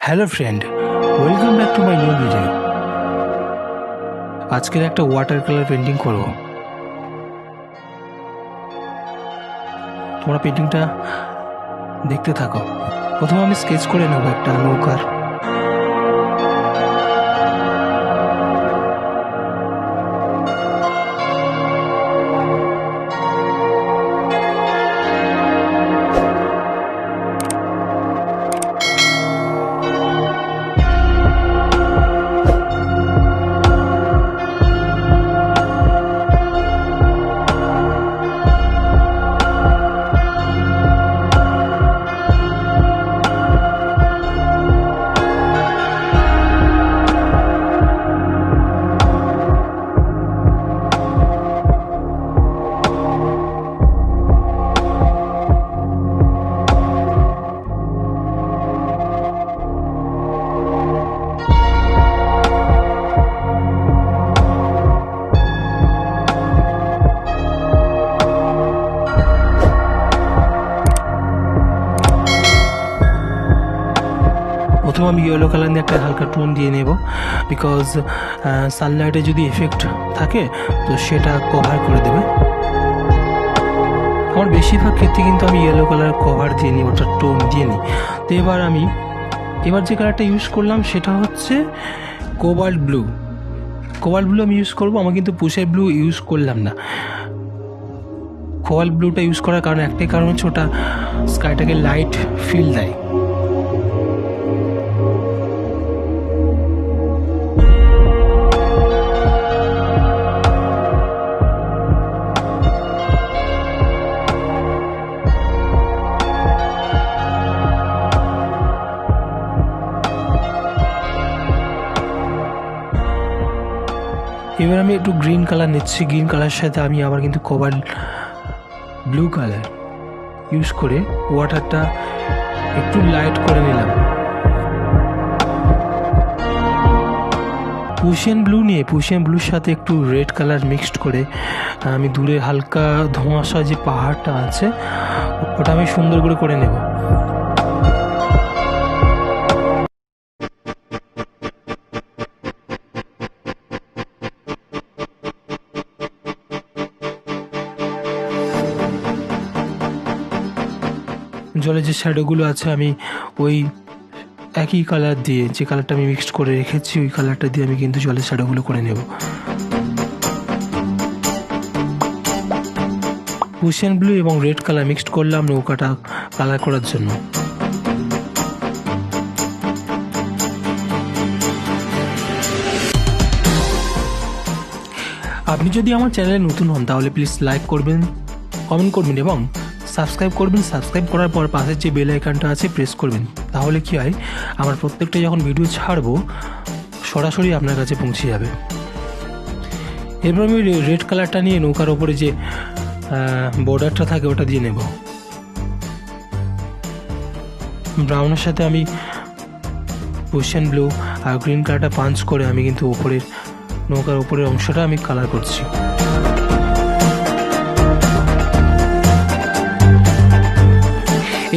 Hello friend, welcome back to my new video. আজকের একটা water colour painting করব। তোমরা পেন্টিংটা দেখতে থাকো। প্রথমে আমি স্কেচ করে নেব একটা নৌকার। প্রথমে আমি ইয়েলো কালার দিয়ে একটা হালকা টোন দিয়ে নেব, বিকজ সানলাইটে যদি এফেক্ট থাকে তো সেটা কভার করে দেবে। আমার বেশিরভাগ ক্ষেত্রে কিন্তু আমি ইয়েলো কালার কভার দিয়ে নিই, ওটা টোন দিয়ে নিই। তো এবার যে কালারটা ইউজ করলাম সেটা হচ্ছে কোবাল্ট ব্লু। কোবাল্ট ব্লু আমি ইউজ করবো, আমার কিন্তু পুষের ব্লু ইউজ করলাম না। কোবাল্ট ব্লুটা ইউজ করার কারণ একটাই কারণ হচ্ছে ওটা স্কাইটাকে লাইট ফিল দেয়। এবার আমি একটু গ্রিন কালার নিচ্ছি। গ্রিন কালারের সাথে আমি আবার কিন্তু কোবাল্ট ব্লু কালার ইউজ করে ওয়াটারটা একটু লাইট করে নিলাম। পুশিয়ান ব্লুর সাথে একটু রেড কালার মিক্সড করে আমি দূরে হালকা ধোঁয়াশা যে পাহাড়টা আছে ওটা আমি সুন্দর করে নেব। জলের যে শ্যাডোগুলো আছে আমি ওই একই কালার দিয়ে, যে কালারটা আমি মিক্সড করে রেখেছি ওই কালারটা দিয়ে আমি কিন্তু জলের শ্যাডোগুলো করে নেব। ওশিয়ান ব্লু এবং রেড কালার মিক্সড করলাম নৌকাটা কালার করার জন্য। আপনি যদি আমার চ্যানেলে নতুন হন তাহলে প্লিজ লাইক করবেন, কমেন্ট করবেন এবং সাবস্ক্রাইব করবেন। সাবস্ক্রাইব করার পর পাশের যে বেল আইকনটা আছে প্রেস করবেন। তাহলে কি হয়, আমার প্রত্যেকটা যখন ভিডিও ছাড়বো সরাসরি আপনার কাছে পৌঁছে যাবে। এরপর আমি রেড কালারটা নিয়ে নৌকার ওপরে যে বর্ডারটা থাকে ওটা দিয়ে নেব। ব্রাউনের সাথে আমি ওশিয়ান ব্লু আর গ্রিন কালারটা পাঞ্চ করে আমি কিন্তু নৌকার ওপরের অংশটা আমি কালার করছি।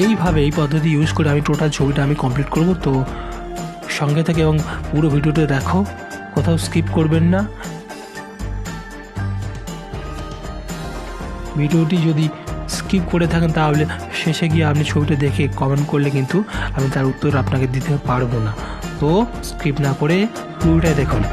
এইভাবে এই পদ্ধতি ইউজ করে আমি টোটাল ছবিটা আমি কমপ্লিট করব। তো সঙ্গে থেকে এবং পুরো ভিডিওটা দেখো, কোথাও স্কিপ করবেন না। ভিডিওটি যদি স্কিপ করে থাকেন তাহলে শেষে গিয়ে আপনি ছবিটা দেখে কমেন্ট করলে কিন্তু আমি তার উত্তর আপনাকে দিতে পারবো না। তো স্কিপ না করে পুরোটাই দেখুন।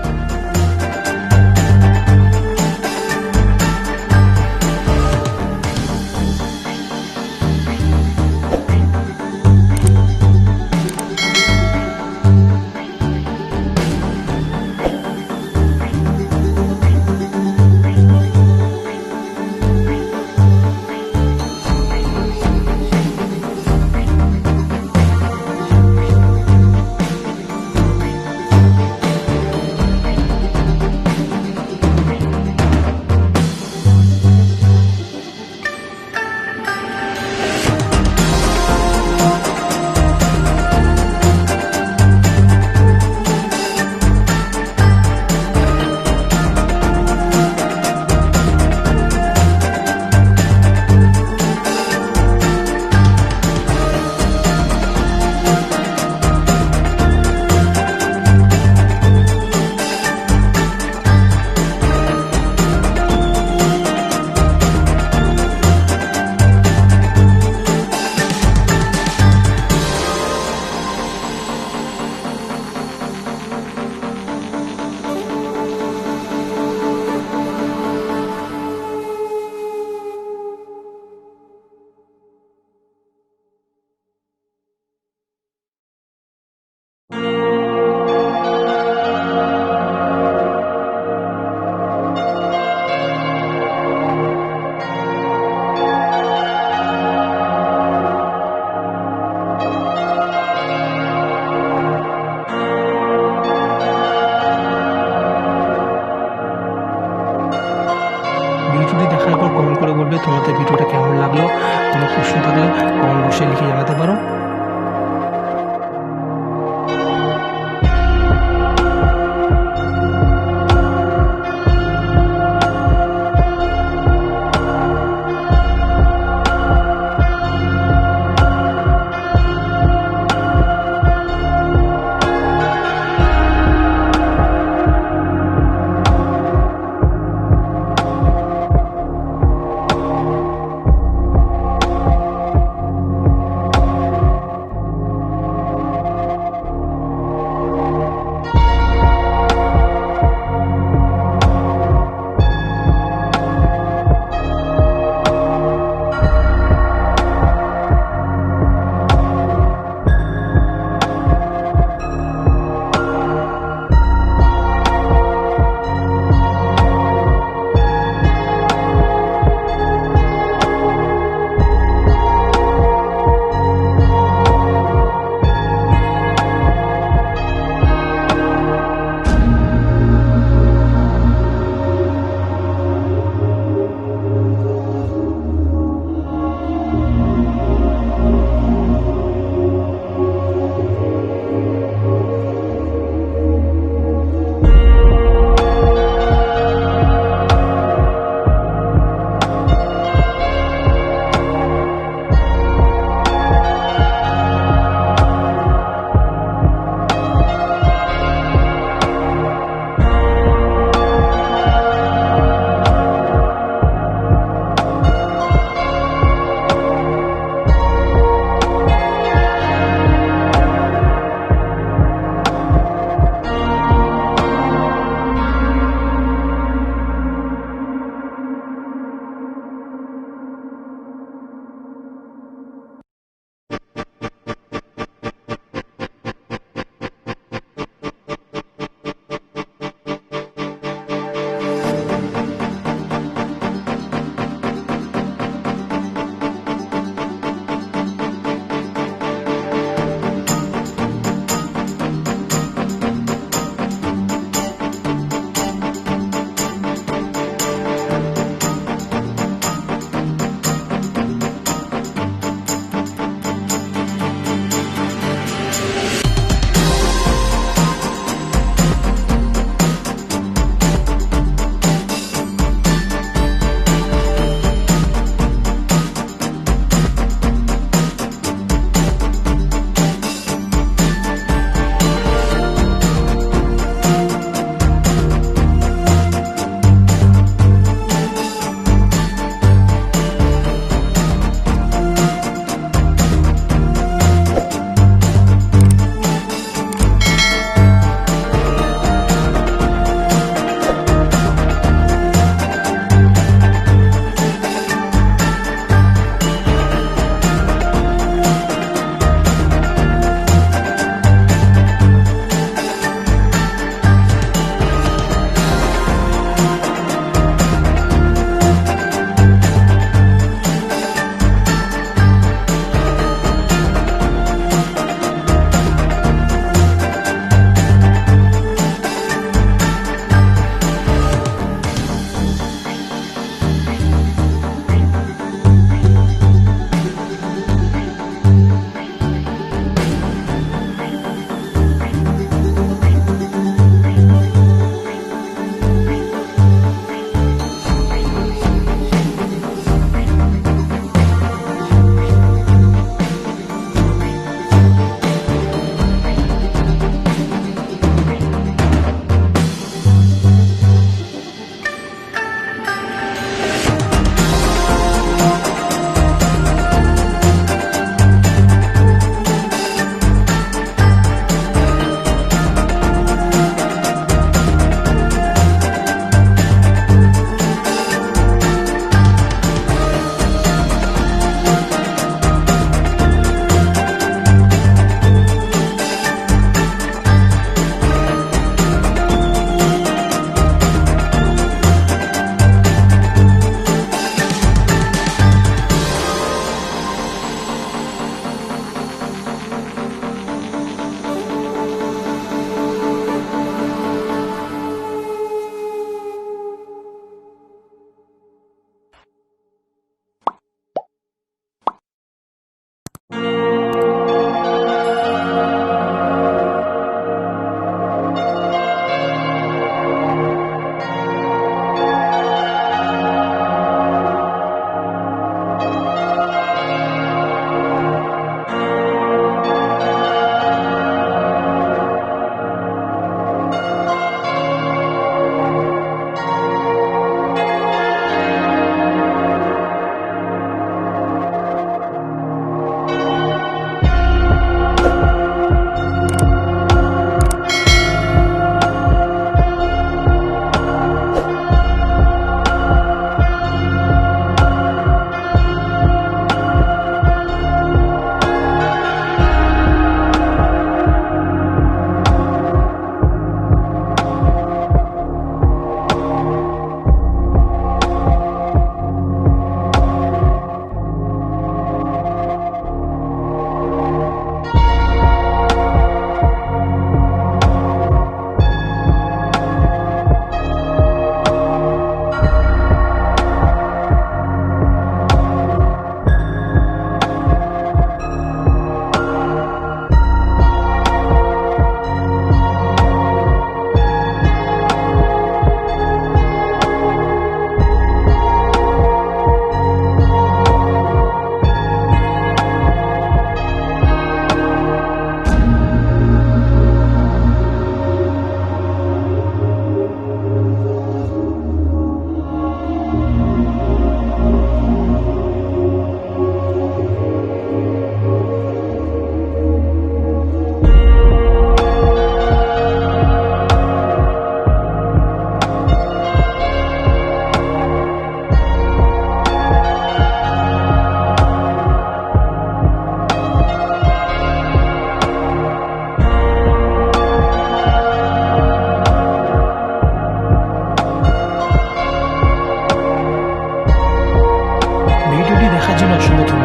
অসংখ্য ধন্যবাদ।